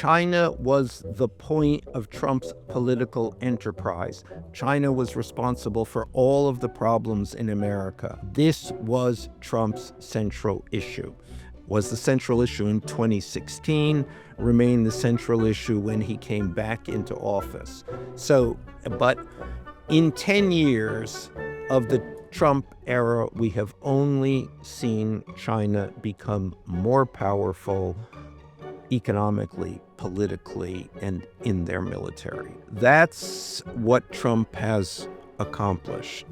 China was the point of Trump's political enterprise. China was responsible for all of the problems in America. This was Trump's central issue. Was the central issue in 2016, remained the central issue when he came back into office. But in 10 years of the Trump era, we have only seen China become more powerful economically, politically, and in their military. That's what Trump has accomplished.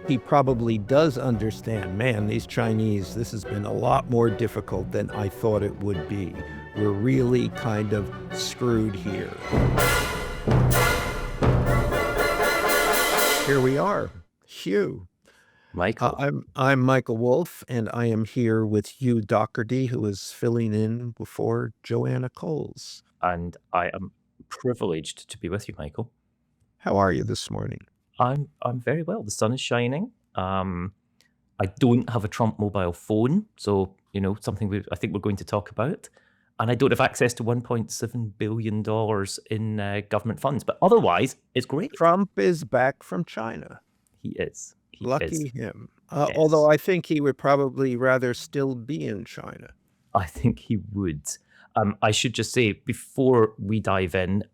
He probably does understand, man, these Chinese, this has been a lot more difficult than I thought it would be. We're really kind of screwed here. Here we are, Hugh. Michael. I'm Michael Wolff, and I am here with Hugh Dougherty, who is filling in before Joanna Coles. And I am privileged to be with you, Michael. How are you this morning? I'm very well. The sun is shining. I don't have a Trump mobile phone, so something I think we're going to talk about. And I don't have access to $1.7 billion in government funds, but otherwise, it's great. Trump is back from China. He is. Lucky him. Yes. Although I think he would probably rather still be in China. I think he would. I should just say, before we dive in,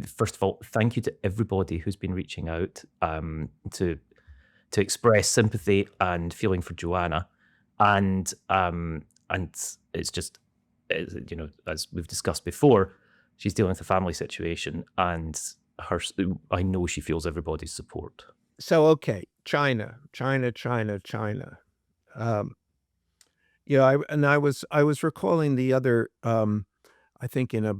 first of all, thank you to everybody who's been reaching out to express sympathy and feeling for Joanna. And it's just, as we've discussed before, she's dealing with a family situation, and I know she feels everybody's support. So, okay, China. I was recalling the other, I think in a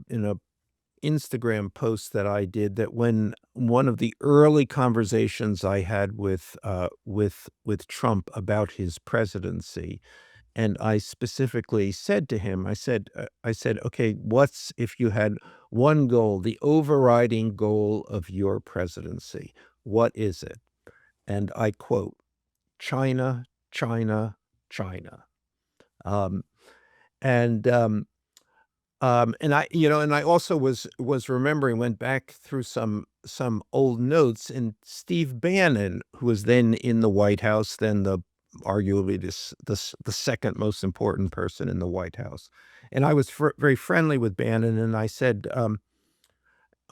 Instagram post that I did, that when one of the early conversations I had with Trump about his presidency, and I specifically said to him, I said, okay, what's, if you had one goal, the overriding goal of your presidency, what is it? And I quote, China, China, China. And I also was remembering, went back through some old notes, and Steve Bannon, who was then in the White House, then arguably the second most important person in the White House. And I was very friendly with Bannon, and I said,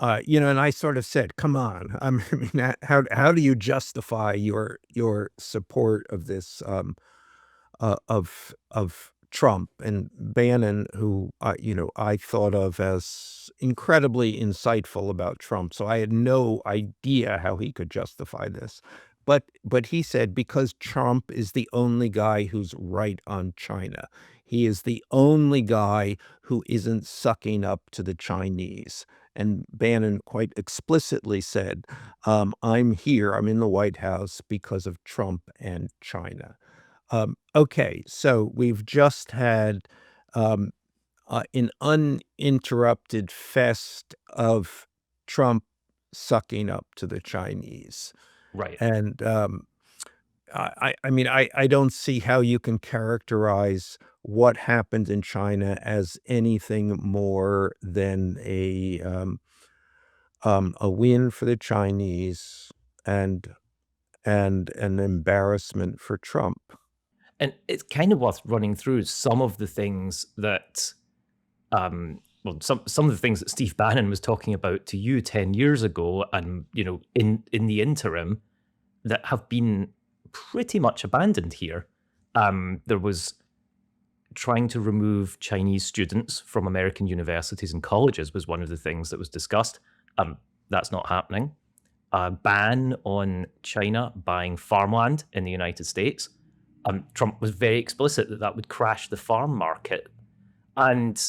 and I sort of said, come on, I mean, how do you justify your support of this, of Trump? And Bannon, who, I thought of as incredibly insightful about Trump, so I had no idea how he could justify this. But he said, because Trump is the only guy who's right on China. He is the only guy who isn't sucking up to the Chinese. And Bannon quite explicitly said, I'm in the White House because of Trump and China. Okay, so we've just had an uninterrupted fest of Trump sucking up to the Chinese. Right. And I don't see how you can characterize what happened in China as anything more than a win for the Chinese and an embarrassment for Trump. And it's kind of worth running through some of the things that, some of the things that Steve Bannon was talking about to you 10 years ago, and in the interim, that have been pretty much abandoned here. There was trying to remove Chinese students from American universities and colleges was one of the things that was discussed. That's not happening. A ban on China buying farmland in the United States. Trump was very explicit that would crash the farm market. And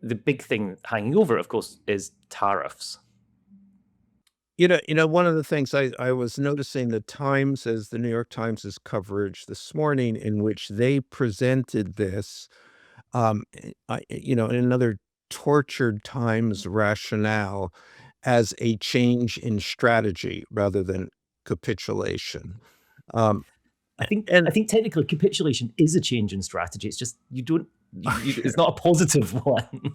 the big thing hanging over, of course, is tariffs. One of the things I was noticing the New York Times' coverage this morning, in which they presented this, in another tortured Times rationale, as a change in strategy rather than capitulation. I think technically capitulation is a change in strategy. It's just it's not a positive one.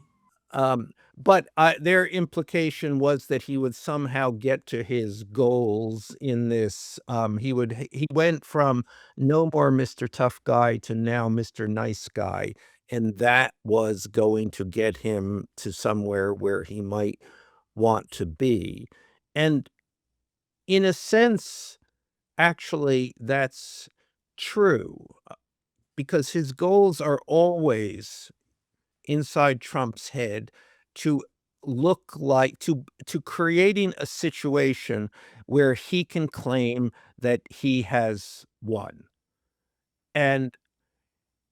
But their implication was that he would somehow get to his goals in this. He went from no more Mr. Tough Guy to now Mr. Nice Guy, and that was going to get him to somewhere where he might want to be. And in a sense, actually, that's true because his goals are always inside Trump's head to look like to creating a situation where he can claim that he has won. And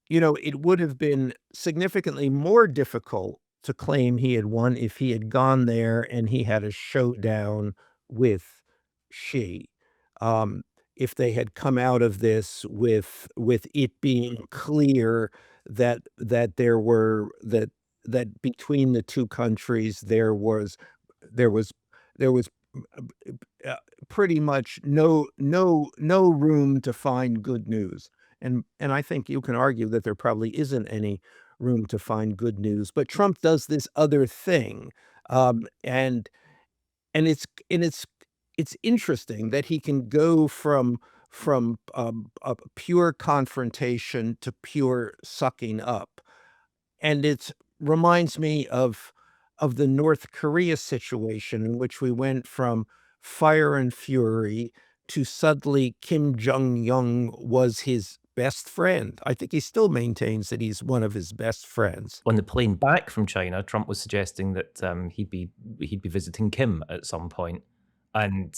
it would have been significantly more difficult to claim he had won if he had gone there and he had a showdown with Xi. Um, if they had come out of this with it being clear that between the two countries there was there was uh, pretty much no room to find good news. And I think you can argue that there probably isn't any room to find good news, but Trump does this other thing, and it's interesting that he can go from a pure confrontation to pure sucking up. And it reminds me of the North Korea situation in which we went from fire and fury to suddenly Kim Jong-un was his best friend. I think he still maintains that he's one of his best friends. On the plane back from China, Trump was suggesting that he'd be visiting Kim at some point, and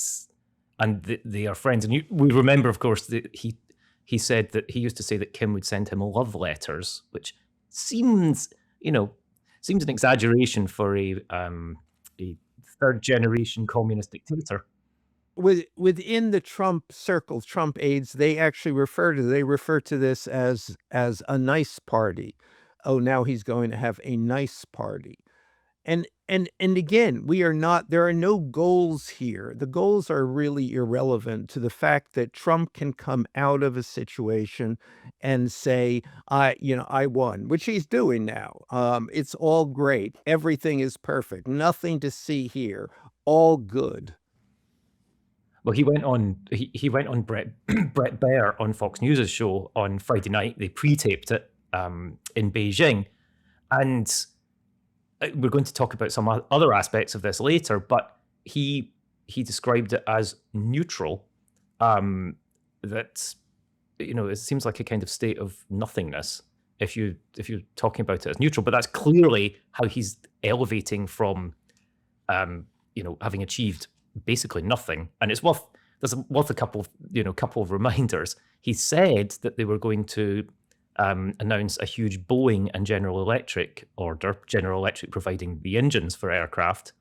they are friends. And we remember, of course, that he said that he used to say that Kim would send him love letters, which seems an exaggeration for a third generation communist dictator. Within the Trump circle, Trump aides, they actually refer to this as a nice party. Oh, now he's going to have a nice party. And again, there are no goals here. The goals are really irrelevant to the fact that Trump can come out of a situation and say, I won, which he's doing now. It's all great. Everything is perfect. Nothing to see here. All good. Well, he went on Brett Baier on Fox News' show on Friday night. They pre-taped it in Beijing, and we're going to talk about some other aspects of this later. But he described it as neutral. That it seems like a kind of state of nothingness if you're talking about it as neutral. But that's clearly how he's elevating from having achieved basically nothing. And it's worth a couple of reminders. He said that they were going to announce a huge Boeing and General Electric order, General Electric providing the engines for aircraft.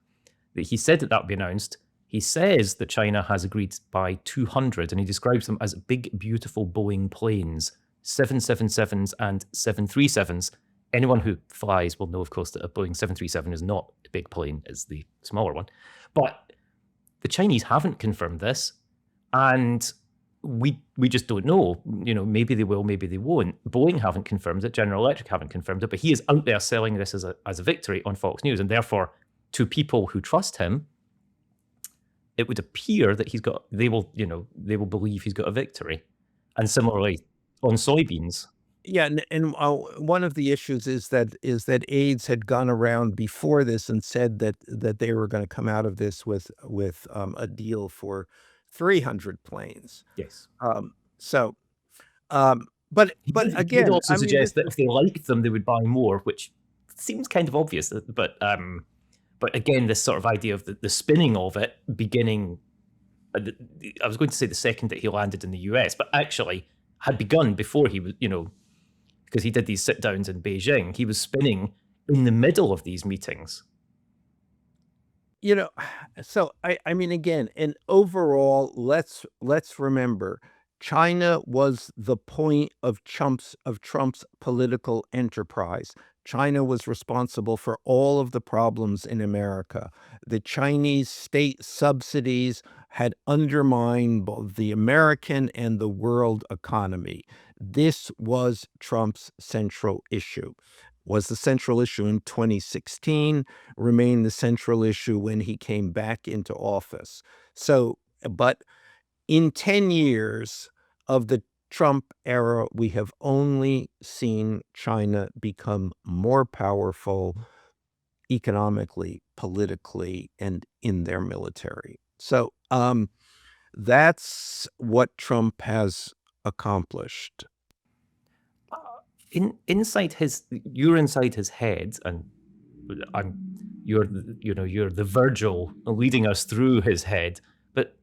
He said that would be announced. He says that China has agreed to buy 200, and he describes them as big, beautiful Boeing planes, 777s and 737s. Anyone who flies will know, of course, that a Boeing 737 is not a big plane, it's the smaller one. But the Chinese haven't confirmed this, and we just don't know. Maybe they will, maybe they won't. Boeing haven't confirmed it, General Electric haven't confirmed it, but he is out there selling this as a victory on Fox News, and therefore, to people who trust him, it would appear that they will believe he's got a victory. And similarly, on soybeans. Yeah, and one of the issues is that aides had gone around before this and said that they were going to come out of this with a deal for 300 planes. Yes. But again, he'd also suggest that if they liked them, they would buy more, which seems kind of obvious. But again, this sort of idea of the spinning of it beginning. I was going to say the second that he landed in the US, but actually had begun before he was, because he did these sit downs in Beijing. He was spinning in the middle of these meetings. So I mean, again, and overall, let's remember, China was the point of Trump's political enterprise. China was responsible for all of the problems in America. The Chinese state subsidies had undermined both the American and the world economy. This was Trump's central issue. was the central issue in 2016, remained the central issue when he came back into office. So, but in 10 years of the Trump era, we have only seen China become more powerful economically, politically, and in their military. So that's what Trump has accomplished. You're inside his head, and you're the Virgil leading us through his head. But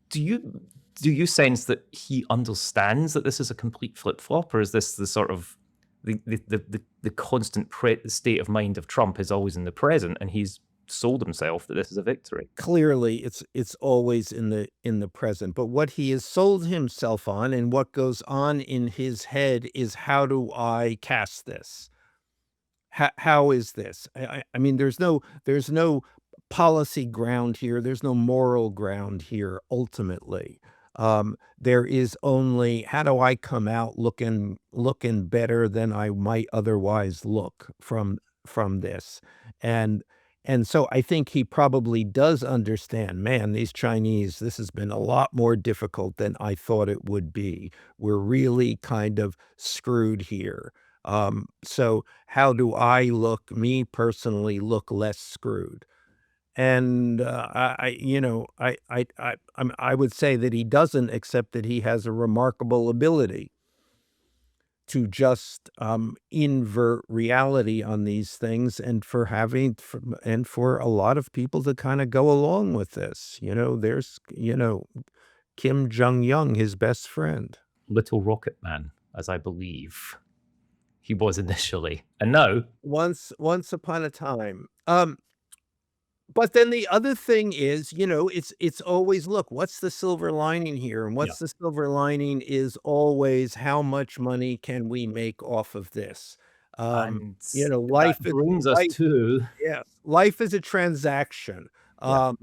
do you sense that he understands that this is a complete flip flop, or is this the sort of the constant state of mind of Trump is always in the present, and he's sold himself that this is a victory? Clearly, it's always in the present. But what he has sold himself on, and what goes on in his head, is how do I cast this? How is this? I mean, there's no policy ground here. There's no moral ground here. Ultimately, there is only how do I come out looking better than I might otherwise look from this, and so I think he probably does understand. Man, these Chinese. This has been a lot more difficult than I thought it would be. We're really kind of screwed here. So how do me personally, look less screwed? And I would say that he doesn't, except that he has a remarkable ability to just invert reality on these things, and for a lot of people to kind of go along with this. There's Kim Jong-un, his best friend. Little Rocket Man, as I believe he was initially, and now Once upon a time. But then the other thing is, it's always, look, what's the silver lining here? And yeah. what's the silver lining is always, how much money can we make off of this? And Life that brings us to yeah, life is a transaction. yeah.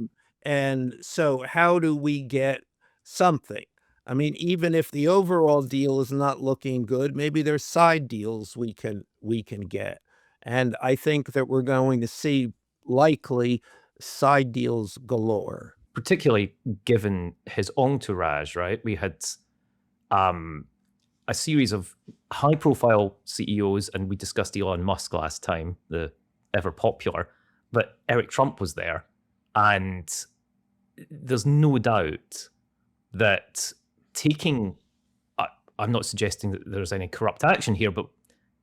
And so how do we get something? I mean, even if the overall deal is not looking good, maybe there's side deals we can get. And I think that we're going to see likely side deals galore. Particularly given his entourage, right? We had a series of high-profile CEOs, and we discussed Elon Musk last time, the ever popular, but Eric Trump was there, and there's no doubt that I'm not suggesting that there's any corrupt action here, but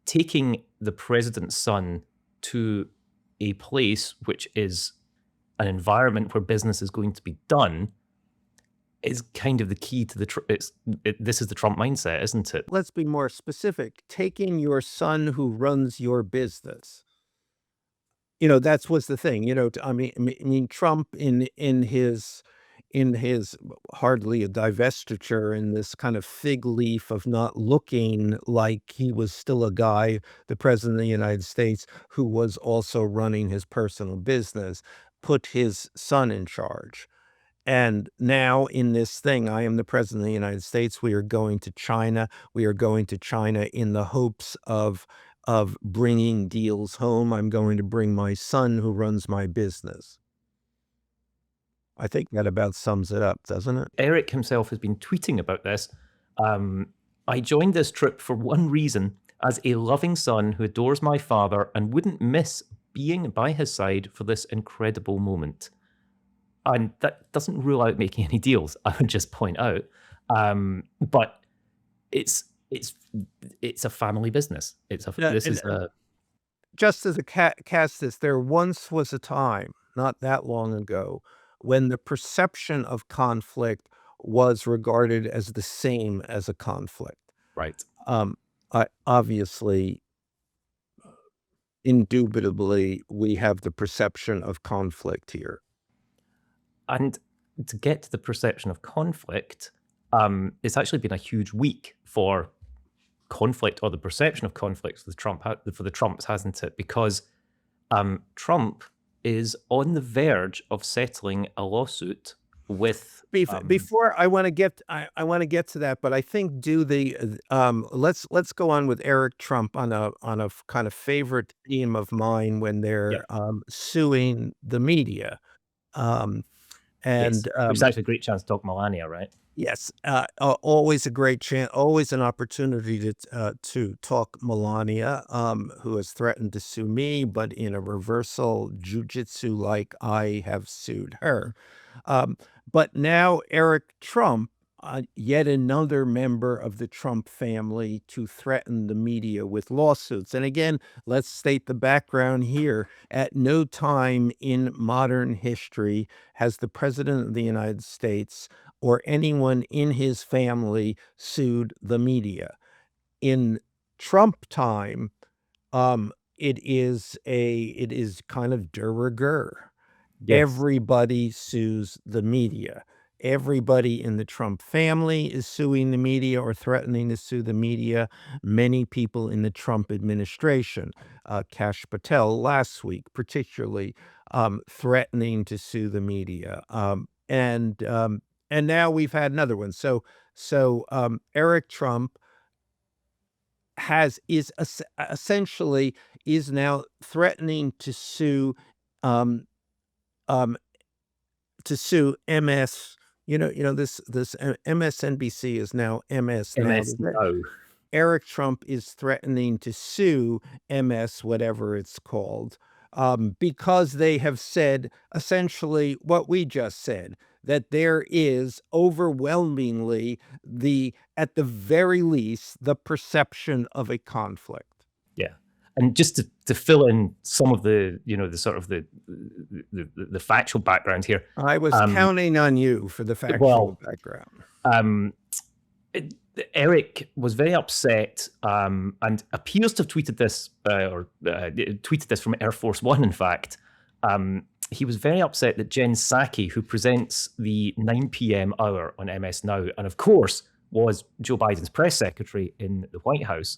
taking the president's son to a place which is an environment where business is going to be done is kind of the key to this is the Trump mindset, isn't it? Let's be more specific. Taking your son who runs your business. That's what's the thing. I mean, Trump in his hardly a divestiture, in this kind of fig leaf of not looking like he was still a guy, the president of the United States, who was also running his personal business, put his son in charge. And now in this thing, I am the president of the United States. We are going to China. We are going to China in the hopes of bringing deals home. I'm going to bring my son who runs my business. I think that about sums it up, doesn't it? Eric himself has been tweeting about this. I joined this trip for one reason: as a loving son who adores my father and wouldn't miss being by his side for this incredible moment. And that doesn't rule out making any deals, I would just point out. But it's a family business. Just as a cast this, there once was a time, not that long ago, when the perception of conflict was regarded as the same as a conflict. Right. Obviously, indubitably, we have the perception of conflict here. And to get to the perception of conflict, it's actually been a huge week for conflict, or the perception of conflict for the Trumps, hasn't it? Because Trump is on the verge of settling a lawsuit with Before I want to get I want to get to that, but I think let's go on with Eric Trump on a kind of favorite theme of mine when they're suing the media. Um, yes, and which is actually a great chance to talk Melania, right? Yes, always a great chance, always an opportunity to talk Melania, who has threatened to sue me, but in a reversal jujitsu like I have sued her. Um, but now Eric Trump, yet another member of the Trump family, to threaten the media with lawsuits. And again, let's state the background here. At no time in modern history has the President of the United States or anyone in his family sued the media. In Trump time, it is kind of de rigueur. Yes. Everybody sues the media. Everybody in the Trump family is suing the media or threatening to sue the media. Many people in the Trump administration, Kash Patel last week, particularly, threatening to sue the media. And now we've had another one. Eric Trump essentially is now threatening um, um, to sue MS. This MSNBC is now MS now. MS now. Eric Trump is threatening to sue MS, whatever it's called, because they have said essentially what we just said, that there is overwhelmingly at the very least, the perception of a conflict. Yeah. And just to fill in some of the, the sort of the factual background here. I was counting on you for the factual background. Eric was very upset and appears to have tweeted this, tweeted this from Air Force One, in fact. He was very upset that Jen Psaki, who presents the 9 p.m. hour on MS Now, and of course was Joe Biden's press secretary in the White House,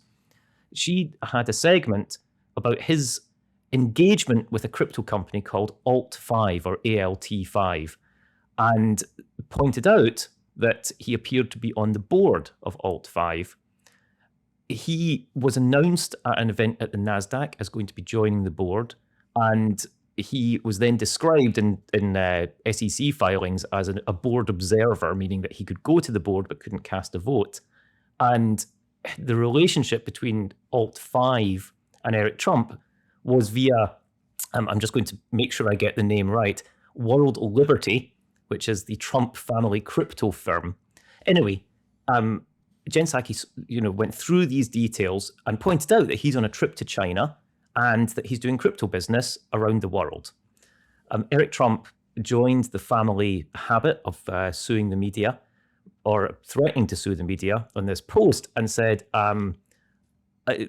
she had a segment about his engagement with a crypto company called Alt5 or ALT5, and pointed out that he appeared to be on the board of Alt5. He was announced at an event at the NASDAQ as going to be joining the board, and he was then described in SEC filings as a board observer, meaning that he could go to the board but couldn't cast a vote. And the relationship between Alt5 and Eric Trump was via, I'm just going to make sure I get the name right, World Liberty, which is the Trump family crypto firm. Anyway, Jen Psaki, went through these details and pointed out that he's on a trip to China and that he's doing crypto business around the world. Eric Trump joined the family habit of suing the media, or threatening to sue the media, on this post, and said,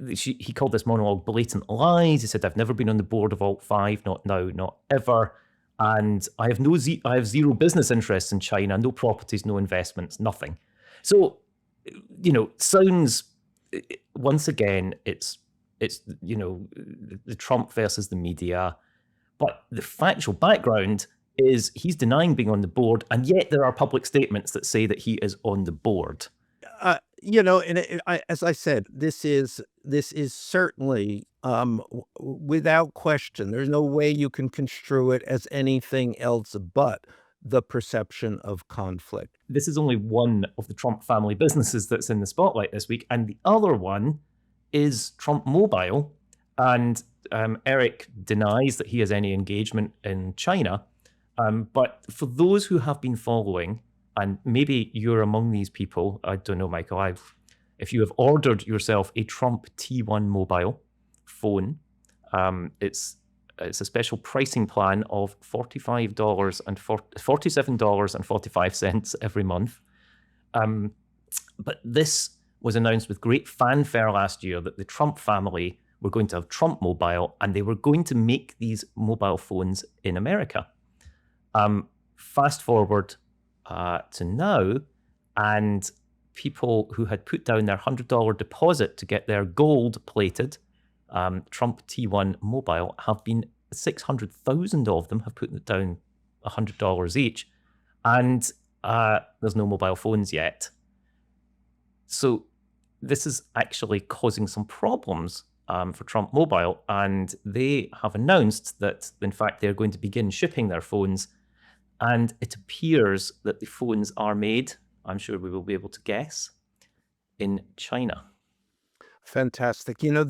he called this monologue blatant lies. He said, "I've never been on the board of Alt5, not now, not ever. And I have zero business interests in China, no properties, no investments, nothing." So, sounds, once again, it's the Trump versus the media. But the factual background is he's denying being on the board, and yet there are public statements that say that he is on the board. As I said, this is certainly, without question, there's no way you can construe it as anything else but the perception of conflict. This is only one of the Trump family businesses that's in the spotlight this week, and the other one is Trump Mobile, and Eric denies that he has any engagement in China. But for those who have been following, and maybe you're among these people, I don't know, Michael, if you have ordered yourself a Trump T1 mobile phone, it's a special pricing plan of $47.45 every month. But this was announced with great fanfare last year that the Trump family were going to have Trump Mobile, and they were going to make these mobile phones in America. Fast forward to now, and people who had put down their $100 deposit to get their gold-plated Trump T1 Mobile have been 600,000 of them have put down $100 each, And there's no mobile phones yet. So this is actually causing some problems for Trump Mobile, and they have announced that, in fact, they're going to begin shipping their phones, and it appears that the phones are made, I'm sure we will be able to guess, in China. Fantastic. You know,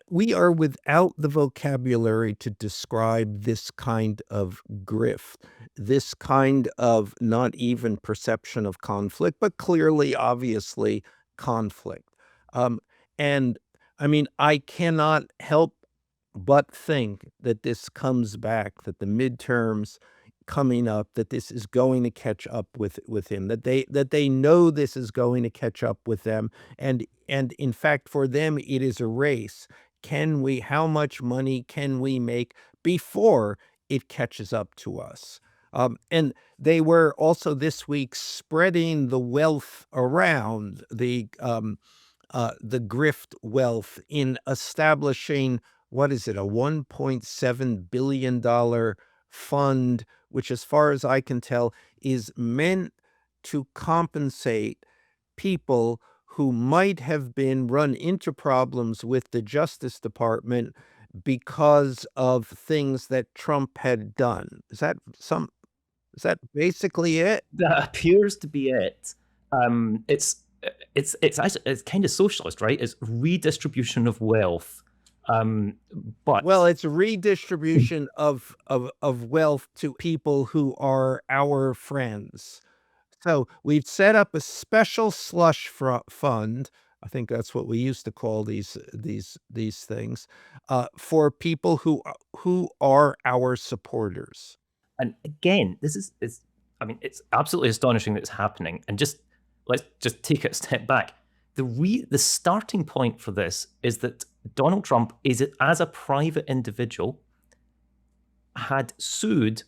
we are without the vocabulary to describe this kind of grift, this kind of not even perception of conflict, but clearly, obviously, conflict. Um, and I mean, I cannot help but think that this comes back, that the midterms coming up, that this is going to catch up with him, that they know this is going to catch up with them, and in fact, for them, it is a race. How much money can we make before it catches up to us? And they were also this week spreading the wealth around, the grift wealth, in establishing, what is it, a $1.7 billion fund, which, as far as I can tell, is meant to compensate people who might have been run into problems with the Justice Department because of things that Trump had done. Is that basically it? That appears to be it. It's kind of socialist, right? It's redistribution of wealth. But Well, it's a redistribution of wealth to people who are our friends. So we've set up a special slush fund. I think that's what we used to call these things, for people who are our supporters. and again, this is I mean, it's absolutely astonishing that it's happening. And let's just take it a step back. The starting point for this is that Donald Trump is, as a private individual, had sued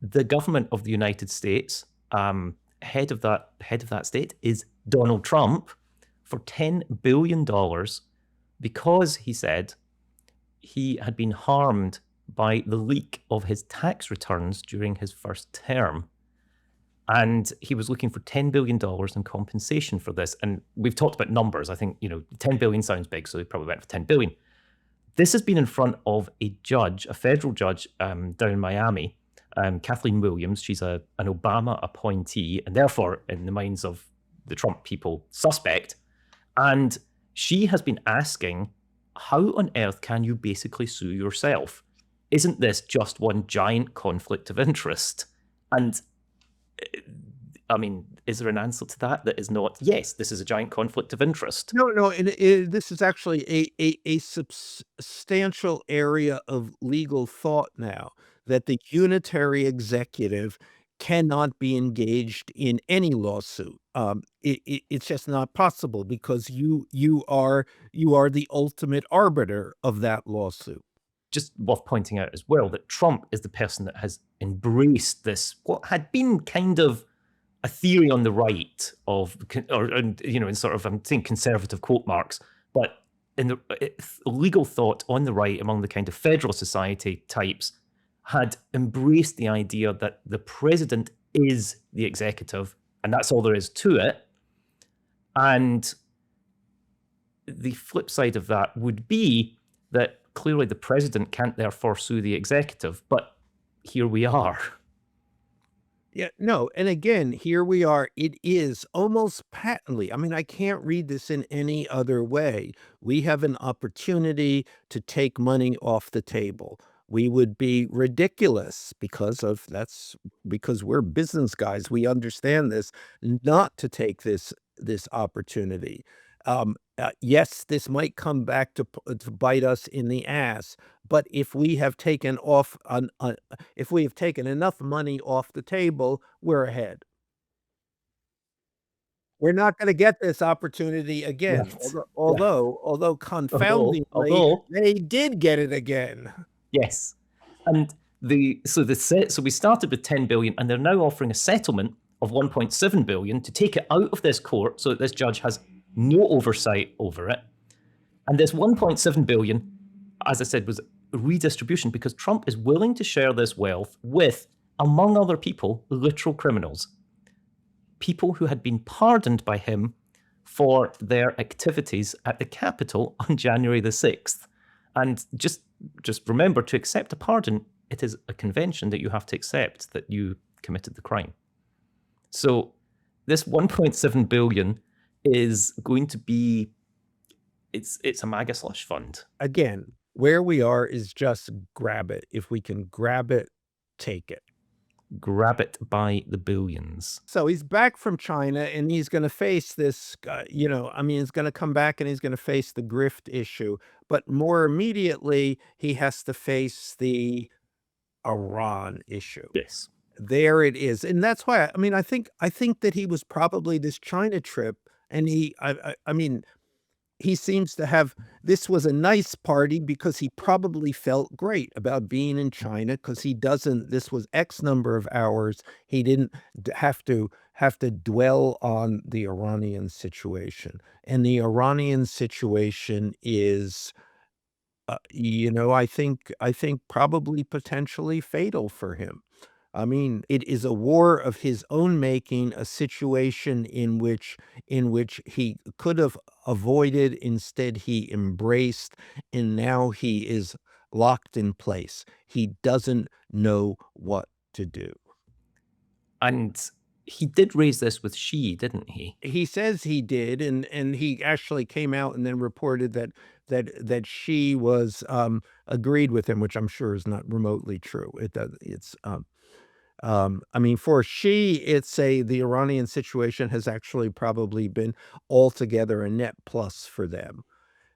the government of the United States. Head of that state is Donald Trump, for $10 billion, because he said he had been harmed by the leak of his tax returns during his first term. And he was looking for $10 billion in compensation for this. And we've talked about numbers. I think, 10 billion sounds big, so he probably went for 10 billion. This has been in front of a judge, a federal judge, down in Miami, Kathleen Williams. She's an Obama appointee, and therefore, in the minds of the Trump people, suspect. And she has been asking, how on earth can you basically sue yourself? Isn't this just one giant conflict of interest? And I mean, is there an answer to that is not, yes, this is a giant conflict of interest? No, and this is actually a substantial area of legal thought now, that the unitary executive cannot be engaged in any lawsuit. It's just not possible, because you are the ultimate arbiter of that lawsuit. Just worth pointing out as well that Trump is the person that has embraced this, what had been kind of a theory on the right of, in sort of, I'm saying conservative quote marks, but in the legal thought on the right among the kind of Federal Society types, had embraced the idea that the president is the executive, and that's all there is to it. And the flip side of that would be that clearly the president can't therefore sue the executive, but here we are. Yeah, no, and again, here we are. It is almost patently, I mean, I can't read this in any other way. We have an opportunity to take money off the table. We would be ridiculous, because we're business guys. We understand this, not to take this opportunity. Yes, this might come back to bite us in the ass, but if we have taken enough money off the table, we're ahead. We're not going to get this opportunity again, Right. although confoundingly, they did get it again. Yes. And so we started with 10 billion, and they're now offering a settlement of 1.7 billion to take it out of this court so that this judge has no oversight over it. And this 1.7 billion, as I said, was redistribution, because Trump is willing to share this wealth with among other people, literal criminals, people who had been pardoned by him for their activities at the Capitol on January the 6th. And just remember, to accept a pardon, it is a convention that you have to accept that you committed the crime. So this 1.7 billion is going to be, it's a MAGA slush fund. Again, where we are is just grab it. If we can grab it, take it. Grab it by the billions. So he's back from China and he's going to face this, he's going to come back and he's going to face the grift issue. But more immediately, he has to face the Iran issue. Yes. There it is. And that's why, I think that he was probably this China trip, and he seems to have, this was a nice party because he probably felt great about being in China, because this was X number of hours. He didn't have to dwell on the Iranian situation. And the Iranian situation is, I think probably potentially fatal for him. It is a war of his own making, a situation in which he could have avoided. Instead, he embraced, and now he is locked in place. He doesn't know what to do. And he did raise this with Xi, didn't he? He says he did, and he actually came out and then reported that Xi was agreed with him, which I'm sure is not remotely true. For Xi, the Iranian situation has actually probably been altogether a net plus for them.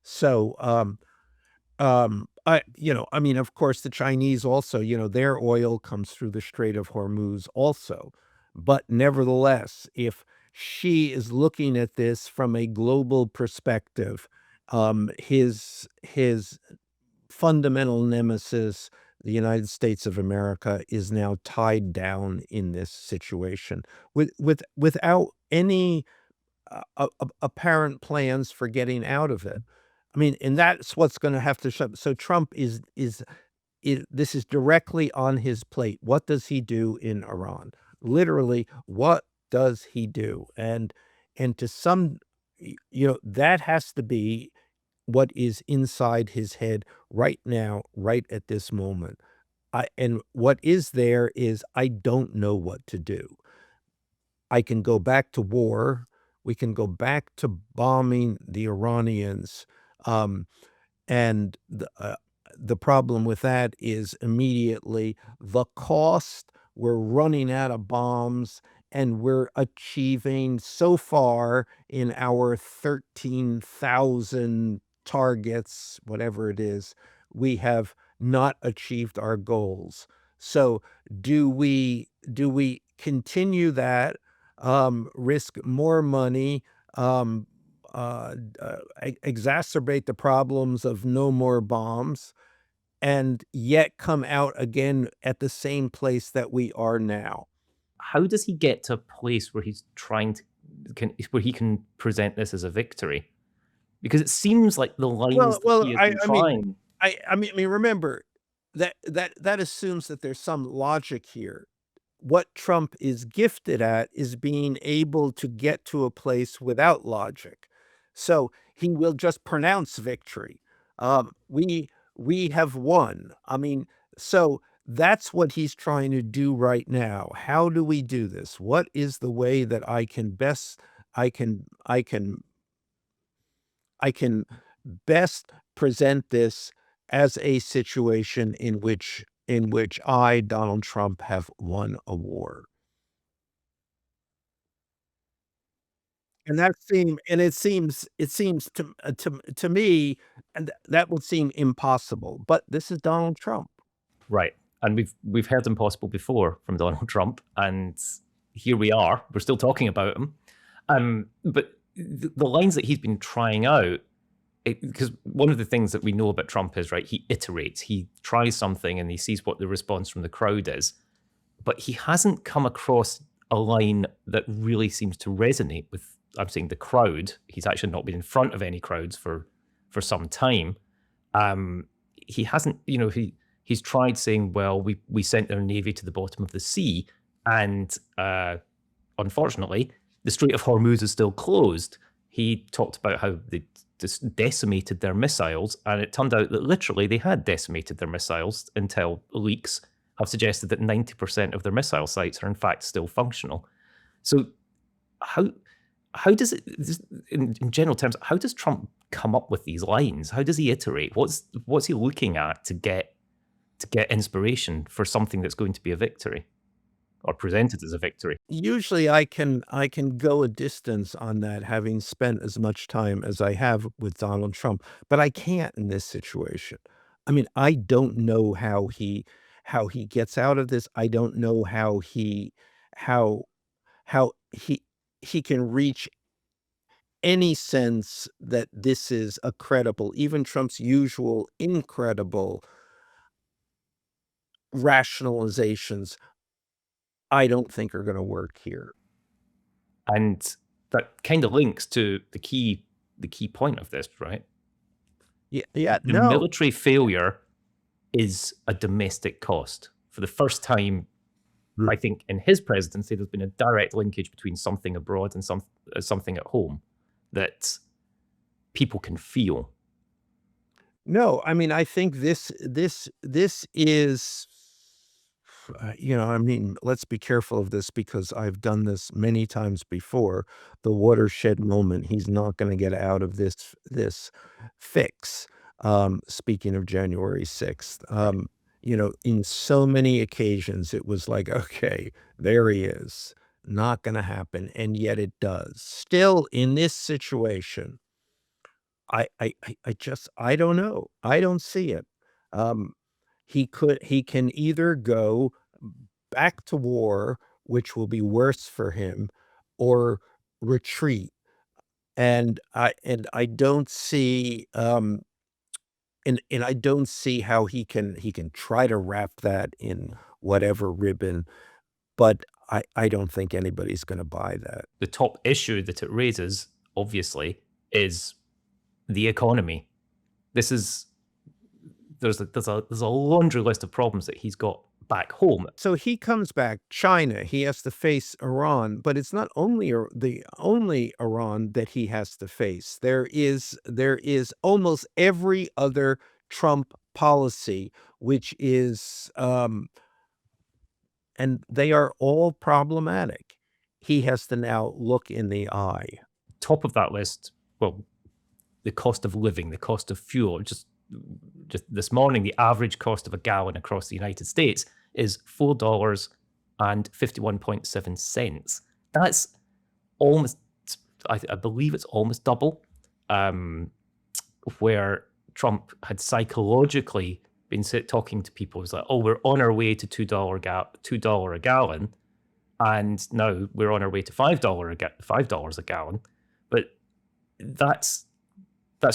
So, of course, the Chinese also, their oil comes through the Strait of Hormuz also. But nevertheless, if Xi is looking at this from a global perspective, his fundamental nemesis, the United States of America, is now tied down in this situation without any apparent plans for getting out of it. And that's what's going to have to show. So Trump is this is directly on his plate. What does he do in Iran? Literally, what does he do? And to some, that has to be what is inside his head right now, right at this moment. And what is there is, I don't know what to do. I can go back to war. We can go back to bombing the Iranians. And the problem with that is immediately the cost. We're running out of bombs, and we're achieving so far in our 13,000 targets, whatever it is, we have not achieved our goals. So do we continue that, risk more money, exacerbate the problems of no more bombs, and yet come out again at the same place that we are now? How does he get to a place where he's where he can present this as a victory? Because it seems like the lines that he has been trying. Remember that assumes that there's some logic here. What Trump is gifted at is being able to get to a place without logic. So he will just pronounce victory. We have won. So that's what he's trying to do right now. How do we do this? What is the way that I can best present this as a situation in which I, Donald Trump, have won a war? And it seems to me, and that would seem impossible. But this is Donald Trump. Right. And we've heard impossible before from Donald Trump, and here we are. We're still talking about him. But the lines that he's been trying out, because one of the things that we know about Trump is, right, he iterates. He tries something and he sees what the response from the crowd is. But he hasn't come across a line that really seems to resonate with, I'm saying, the crowd. He's actually not been in front of any crowds for some time. He hasn't, he He's tried saying, well, we sent our navy to the bottom of the sea, and unfortunately, the Strait of Hormuz is still closed. He talked about how they just decimated their missiles, and it turned out that literally they had decimated their missiles until leaks have suggested that 90% of their missile sites are in fact still functional. So how does it, in general terms, how does Trump come up with these lines? How does he iterate? What's he looking at to get inspiration for something that's going to be a victory, or presented as a victory? Usually I can go a distance on that, having spent as much time as I have with Donald Trump, but I can't in this situation. I mean, I don't know how he gets out of this. I don't know how how he can reach any sense that this is a credible, even Trump's usual incredible rationalizations, I don't think are gonna work here. And that kind of links to the key point of this, right? Yeah, The no. military failure is a domestic cost. For the first time, I think, in his presidency, there's been a direct linkage between something abroad and something at home that people can feel. No, I mean, I think this is, I mean, let's be careful of this because I've done this many times before. The watershed moment. He's not going to get out of this fix. Speaking of January 6th, in so many occasions, it was like, okay, there he is. Not going to happen, and yet it does. Still, in this situation, I don't know. I don't see it. Um, he can either go back to war, which will be worse for him, or retreat. And I don't see, and I don't see how he can try to wrap that in whatever ribbon, but I don't think anybody's gonna buy that. The top issue that it raises, obviously, is the economy. This is there's a laundry list of problems that he's got back home. So he comes back, China, he has to face Iran, but it's not only the only Iran that he has to face. There is almost every other Trump policy, which is, and they are all problematic. He has to now look in the eye. Top of that list, well, the cost of living, the cost of fuel. Just this morning, the average cost of a gallon across the United States is $4.51.7. That's almost, I believe it's almost double, where Trump had psychologically been talking to people. It's like, oh, we're on our way to $2 a gallon, and now we're on our way to $5 a gallon. But that's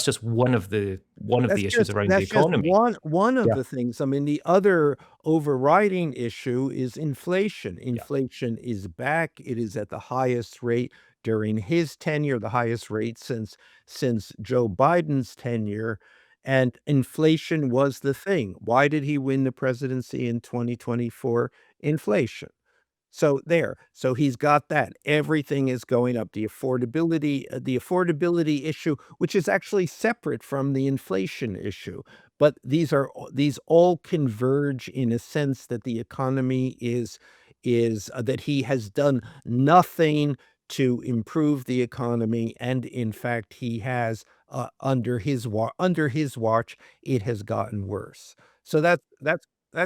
just one of the issues around the economy. Just one of the things. I mean, the other overriding issue is inflation. Inflation is back. It is at the highest rate during his tenure, the highest rate since Joe Biden's tenure. And inflation was the thing. Why did he win the presidency in 2024? Inflation. So there. So he's got that. Everything is going up. The affordability issue, which is actually separate from the inflation issue. But these all converge in a sense that the economy is that he has done nothing to improve the economy, and in fact, he has under his watch, it has gotten worse. So that's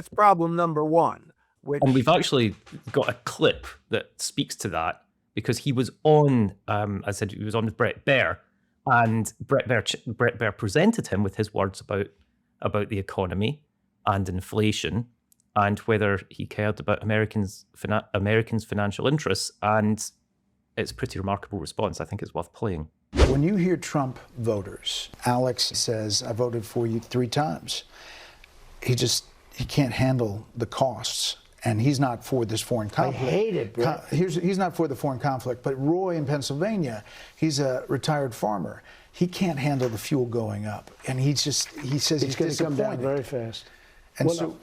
problem number one. And we've actually got a clip that speaks to that, because he was on, I said he was on with Bret Baier, and Bret Baier presented him with his words about the economy and inflation and whether he cared about Americans' financial interests, and it's a pretty remarkable response. I think it's worth playing. When you hear Trump voters, Alex says, I voted for you 3 times. He can't handle the costs. And he's not for this foreign conflict. I hate it, Brett. He's not for the foreign conflict. But Roy in Pennsylvania, he's a retired farmer. He can't handle the fuel going up. And he says it's going to come down very fast. And Well, so,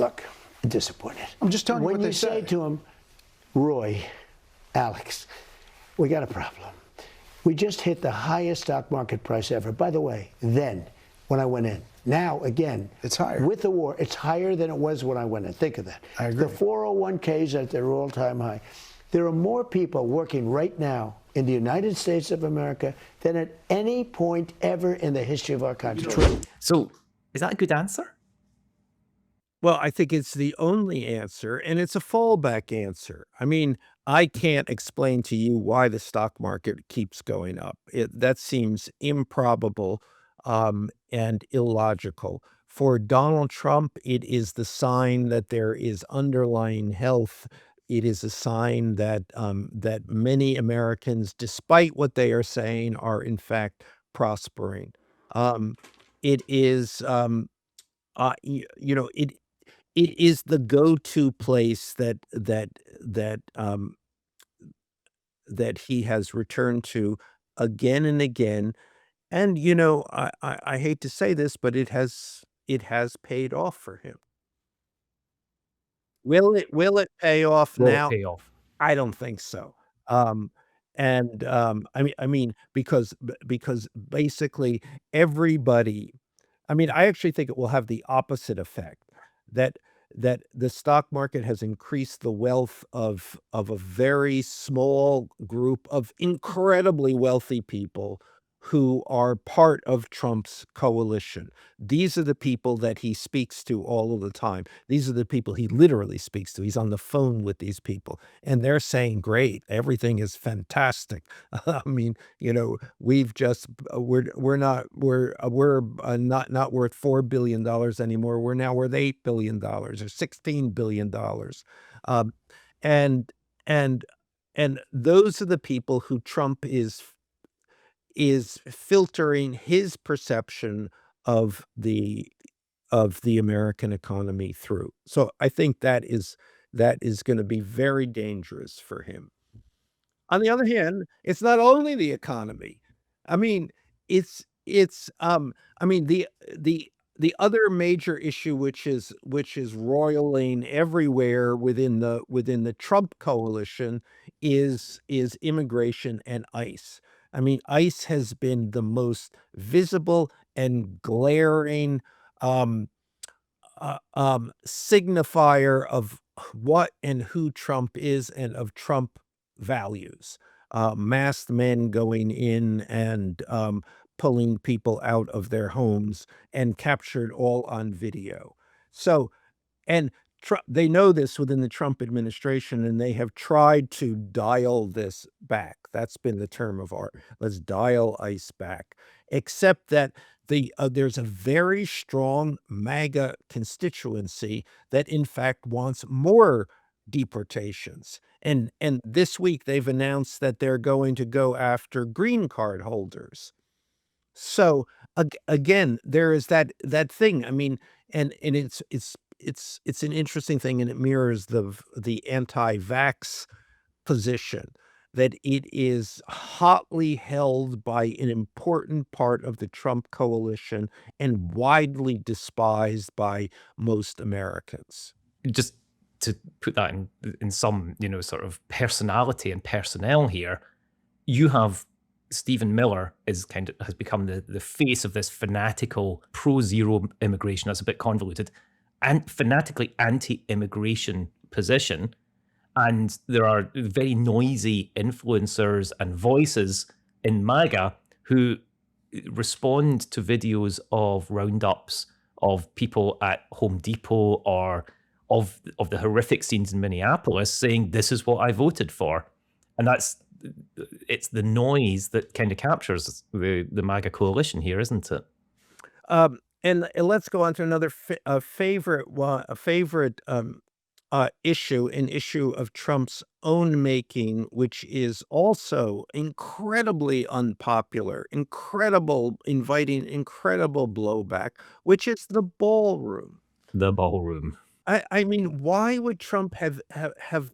look, I'm disappointed. I'm just telling you when what they you say say to him, Roy, Alex, we got a problem. We just hit the highest stock market price ever. By the way, then, when I went in. Now, again, It's higher. with the war, it's higher than it was when I went in. Think of that. I agree. The 401ks at their all-time high. There are more people working right now in the United States of America than at any point ever in the history of our country. True. So is that a good answer? Well, I think it's the only answer, and it's a fallback answer. I mean, I can't explain to you why the stock market keeps going up. That seems improbable, and illogical. For Donald Trump, it is the sign that there is underlying health. It is a sign that that many Americans, despite what they are saying, are in fact prospering. Um, it is, you know, it is the go-to place that he has returned to again and again. And, you know, I hate to say this, but it has paid off for him. Will it pay off Will it now? pay off? I don't think so. Um, I mean, because basically everybody, I mean, I actually think it will have the opposite effect, that that the stock market has increased the wealth of a very small group of incredibly wealthy people who are part of Trump's coalition. These are the people that he speaks to all of the time. These are the people he literally speaks to. He's on the phone with these people, and they're saying, "Great, everything is fantastic." I mean, you know, we've just we're not worth $4 billion anymore. We're now worth $8 billion or $16 billion, um, and and and those are the people who Trump is filtering his perception of the American economy through. So I think that is going to be very dangerous for him. On the other hand, it's not only the economy. I mean, I mean, the other major issue which is roiling everywhere within the Trump coalition is immigration and ICE. I mean, ICE has been the most visible and glaring um signifier of what and who Trump is and of Trump values. Masked men going in and pulling people out of their homes and captured all on video. So, and they know this within the Trump administration, and they have tried to dial this back. That's been the term of art. Let's dial ICE back. Except that there's a very strong MAGA constituency that, in fact, wants more deportations. And this week they've announced that they're going to go after green card holders. So again, there is that thing. I mean, and it's an interesting thing, and it mirrors the anti-vax position, that it is hotly held by an important part of the Trump coalition and widely despised by most Americans. Just to put that in some, sort of personality and personnel here, you have Stephen Miller has become the face of this fanatical pro-zero immigration. That's a bit convoluted, and fanatically anti-immigration position. And there are very noisy influencers and voices in MAGA who respond to videos of roundups of people at Home Depot or of the horrific scenes in Minneapolis, saying this is what I voted for. And it's the noise that kind of captures the MAGA coalition here, isn't it? And let's go on to another favorite issue, an issue of Trump's own making, which is also incredibly unpopular, inviting incredible blowback, which is the ballroom. The ballroom. I mean, why would Trump have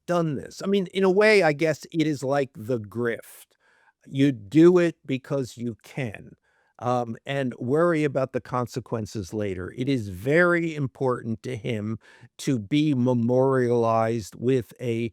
done this? I mean, in a way, I guess it is like the grift. You do it because you can. and worry about the consequences later. It is very important to him to be memorialized with a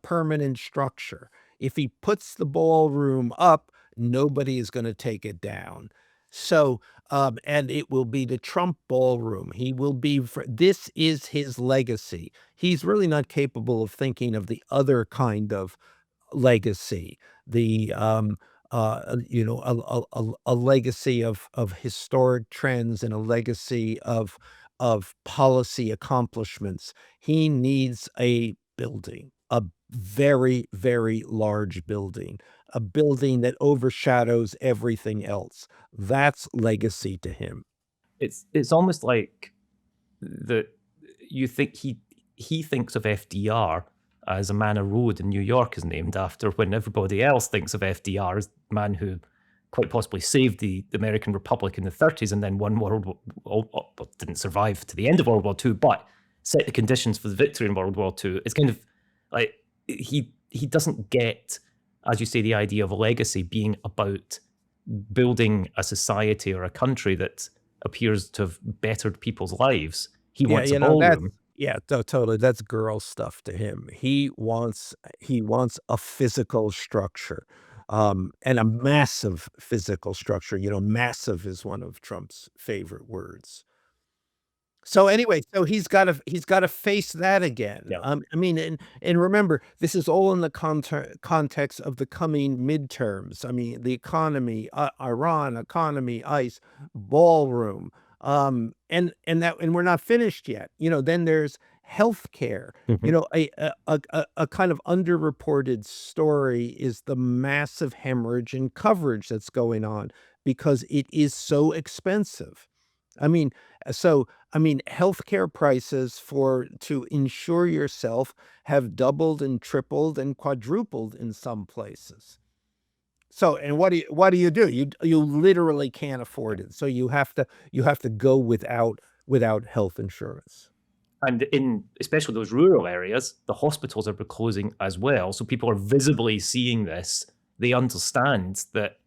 permanent structure. If he puts the ballroom up, nobody is going to take it down. So, and it will be the Trump ballroom. He will be, this is his legacy. He's really not capable of thinking of the other kind of legacy, the, a legacy of historic trends and a legacy of policy accomplishments. He needs a building, a very, very large building, a building that overshadows everything else. That's legacy to him. It's almost like that you think he thinks of FDR as a man a road in New York is named after, when everybody else thinks of FDR as the man who quite possibly saved the American Republic in the 30s and then won didn't survive to the end of World War II, but set the conditions for the victory in World War II. It's kind of like he doesn't get, as you say, the idea of a legacy being about building a society or a country that appears to have bettered people's lives. He wants a ballroom. Totally. That's girl stuff to him. He wants a physical structure, and a massive physical structure. Massive is one of Trump's favorite words. So anyway, so he's got to face that again. Yeah. I mean, and remember, this is all in the context of the coming midterms. I mean, the economy, Iran economy, ICE, ballroom, and we're not finished yet. Then there's healthcare. A kind of underreported story is the massive hemorrhage in coverage that's going on because it is so expensive. Healthcare prices to insure yourself have doubled and tripled and quadrupled in some places. So, and what do you do? You literally can't afford it. So you have to go without health insurance. And in especially those rural areas, the hospitals are closing as well. So people are visibly seeing this. They understand that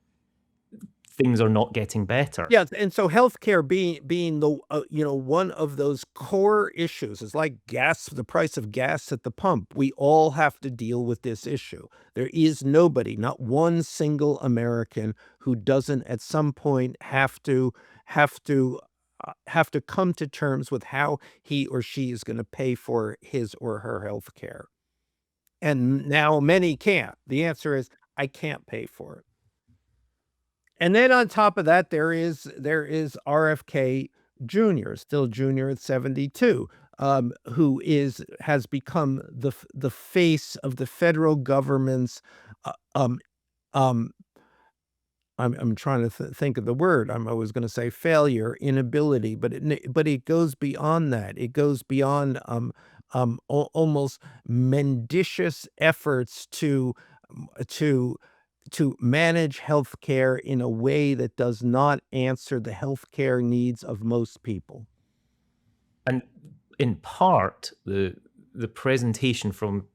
things are not getting better. Yeah, and so healthcare being the one of those core issues is like gas, the price of gas at the pump. We all have to deal with this issue. There is nobody, not one single American, who doesn't at some point have to come to terms with how he or she is going to pay for his or her health care. And now many can't. The answer is, I can't pay for it. And then on top of that, there is RFK Jr., still junior at 72, who has become the face of the federal government's. I'm trying to think of the word. I was going to say failure, inability, but it goes beyond that. It goes beyond almost mendacious efforts to manage healthcare in a way that does not answer the healthcare needs of most people. And in part, the presentation from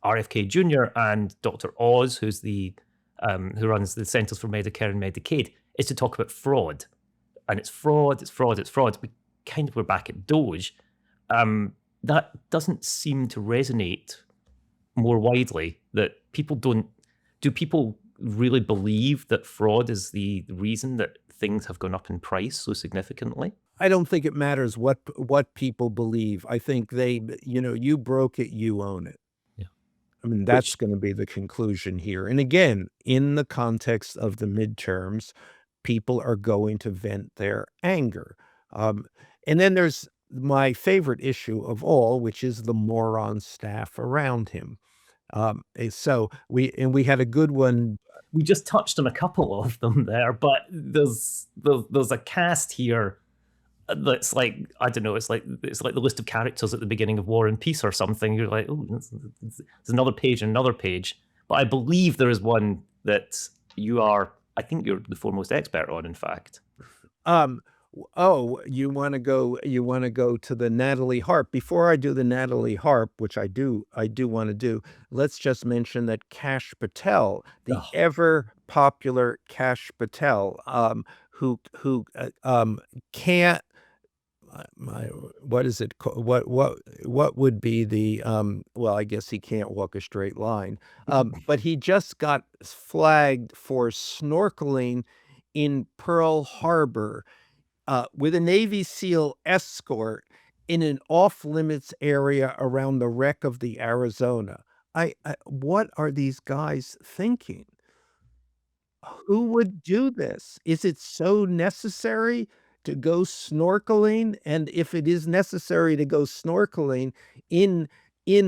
RFK Jr. and Dr. Oz, who's the who runs the Centers for Medicare and Medicaid, is to talk about fraud. And it's fraud. We're back at Doge. That doesn't seem to resonate more widely, that people don't. Do people really believe that fraud is the reason that things have gone up in price so significantly? I don't think it matters what people believe. I think you broke it, you own it. Yeah. I mean, that's going to be the conclusion here. And again, in the context of the midterms, people are going to vent their anger. And then there's my favorite issue of all, which is the moron staff around him. So we had a good one. We just touched on a couple of them there, but there's a cast here that's like, I don't know, it's like the list of characters at the beginning of War and Peace or something. You're like, oh, there's another page and another page. But I believe there is one that I think you're the foremost expert on, in fact. Oh, you wanna go to the Natalie Harp. Before I do the Natalie Harp, which I do wanna do, let's just mention that Kash Patel, the Oh, ever popular Kash Patel, who can't my what is it called? What would be the, well, I guess he can't walk a straight line, but he just got flagged for snorkeling in Pearl Harbor, with a Navy SEAL escort in an off-limits area around the wreck of the Arizona. What are these guys thinking? Who would do this? Is it so necessary to go snorkeling? And if it is necessary to go snorkeling in I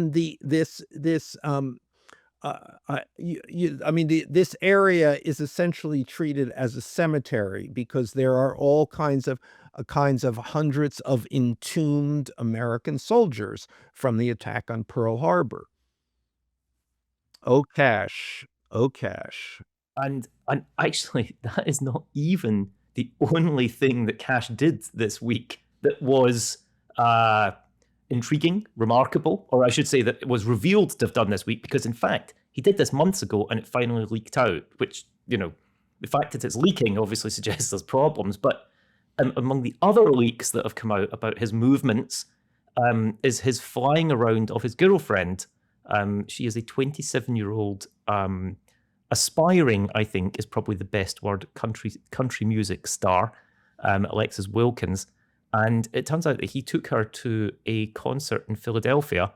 mean, this area is essentially treated as a cemetery because there are all kinds of hundreds of entombed American soldiers from the attack on Pearl Harbor. Oh, Cash. Oh, Cash. and actually, that is not even the only thing that Cash did this week that was intriguing, remarkable, or I should say that it was revealed to have done this week, because in fact, he did this months ago and it finally leaked out, which, the fact that it's leaking obviously suggests there's problems. But among the other leaks that have come out about his movements is his flying around of his girlfriend. She is a 27-year-old aspiring, I think is probably the best word, country music star, Alexis Wilkins. And it turns out that he took her to a concert in Philadelphia,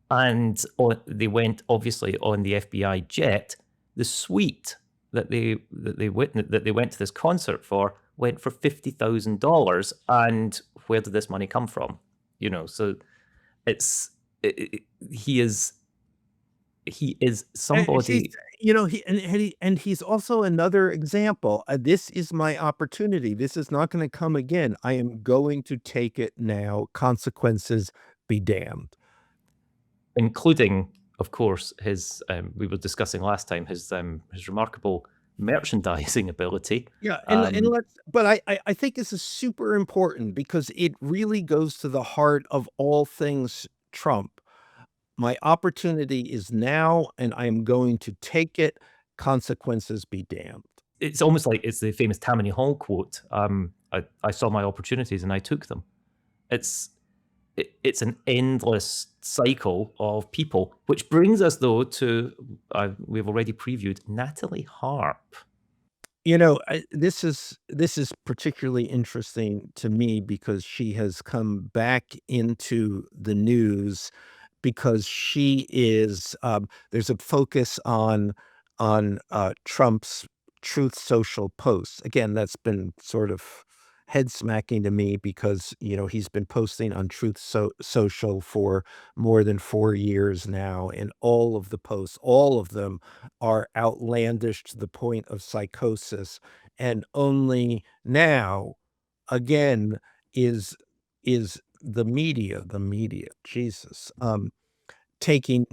and they went obviously on the FBI jet. The suite that they went to this concert for went for $50,000. And where did this money come from? So it's he is And somebody. he's also another example. This is my opportunity. This is not gonna come again. I am going to take it now. Consequences be damned. Including, of course, his we were discussing last time, his remarkable merchandising ability. Yeah, and let's but I think this is super important because it really goes to the heart of all things Trump. My opportunity is now, and I am going to take it. Consequences be damned. It's almost like it's the famous Tammany Hall quote. I saw my opportunities and I took them. It's an endless cycle of people, which brings us though to we've already previewed Natalie Harp. This is particularly interesting to me because she has come back into the news because she is there's a focus on Trump's Truth Social posts. Again, that's been sort of head smacking to me because he's been posting on Social for more than 4 years now, and all of the posts, all of them are outlandish to the point of psychosis, and only now, again, is the media, Jesus, taking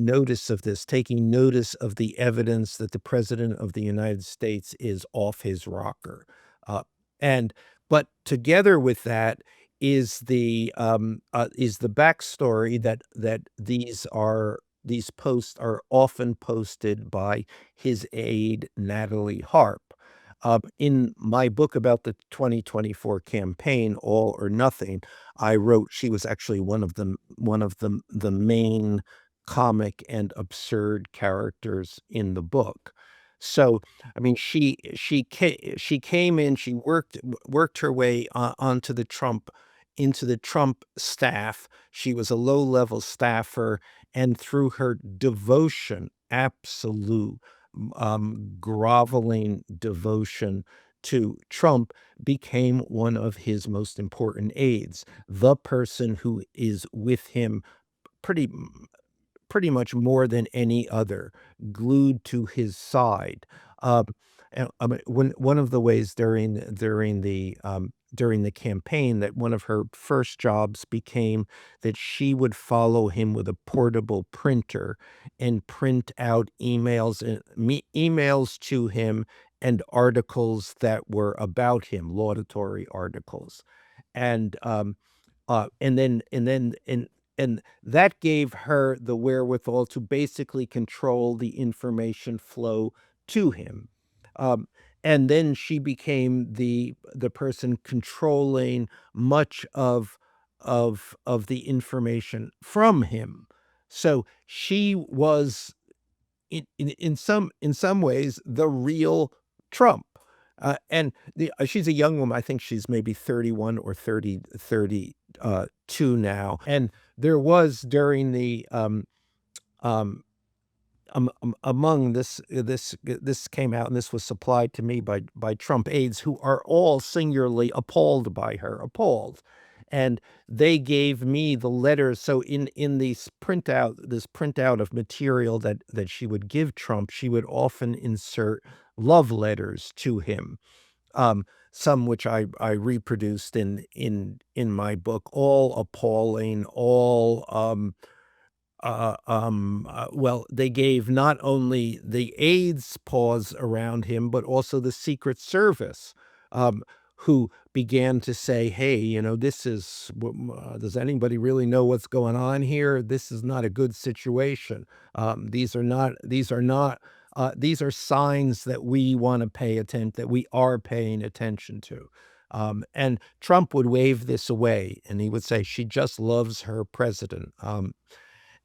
notice of this, taking notice of the evidence that the president of the United States is off his rocker. Uh, and but together with that is the backstory that these posts are often posted by his aide Natalie Harp. In my book about the 2024 campaign, All or Nothing, I wrote she was actually one of the main comic and absurd characters in the book. So, I mean, she came in, she worked her way onto the Trump into the Trump staff. She was a low-level staffer, and through her devotion, absolute groveling devotion to Trump, became one of his most important aides, the person who is with him pretty pretty much more than any other, glued to his side. Um, and, one of the ways during the campaign that one of her first jobs became that she would follow him with a portable printer and print out emails to him articles that were about him, laudatory articles, and that gave her the wherewithal to basically control the information flow to him. And then she became the person controlling much of the information from him. So she was in some ways the real Trump. She's a young woman. I think she's maybe 31 or 32 now. And there was during the among this came out, and this was supplied to me by Trump aides who are all singularly appalled by her, and they gave me the letters. So in this printout of material that she would give Trump, she would often insert love letters to him, some which I reproduced in my book, all appalling, all well, they gave not only the aides pause around him, but also the Secret Service, who began to say, "Hey, this is, does anybody really know what's going on here? This is not a good situation. These are signs that we want to pay attention, that we are paying attention to." And Trump would wave this away, and he would say, "She just loves her president."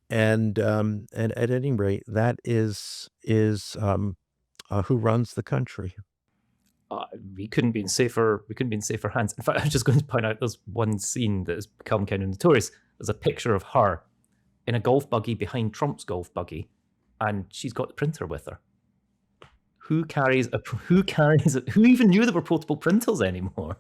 And at any rate, that is who runs the country. We couldn't be in safer hands. In fact, I was just going to point out there's one scene that has become kind of notorious. There's a picture of her in a golf buggy behind Trump's golf buggy, and she's got the printer with her. Who even knew there were portable printers anymore?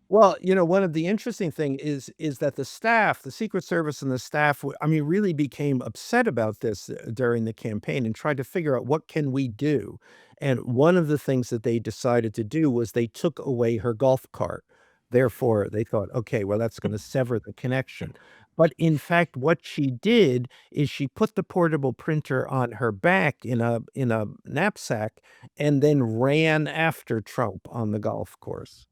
Well, one of the interesting thing is that the staff, the Secret Service and the staff, really became upset about this during the campaign and tried to figure out what can we do. And one of the things that they decided to do was they took away her golf cart. Therefore, they thought, okay, well, that's going to sever the connection. But in fact, what she did is she put the portable printer on her back in a knapsack and then ran after Trump on the golf course.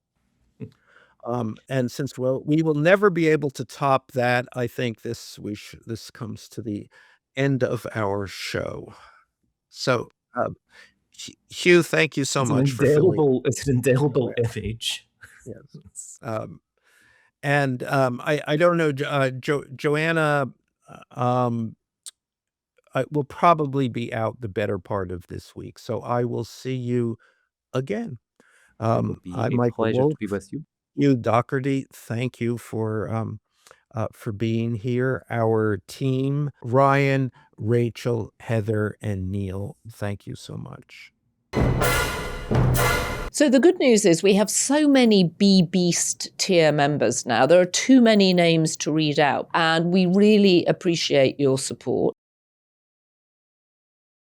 And since we will never be able to top that, I think this comes to the end of our show. So, Hugh, thank you so much for filling. It's an indelible image. Yes. And I don't know, Joanna will probably be out the better part of this week, so I will see you again. It will be I'm a Michael pleasure Wolff. to be with you. Hugh Dougherty, thank you for being here. Our team, Ryan, Rachel, Heather, and Neil, thank you so much. So the good news is we have so many Beast tier members now. There are too many names to read out, and we really appreciate your support.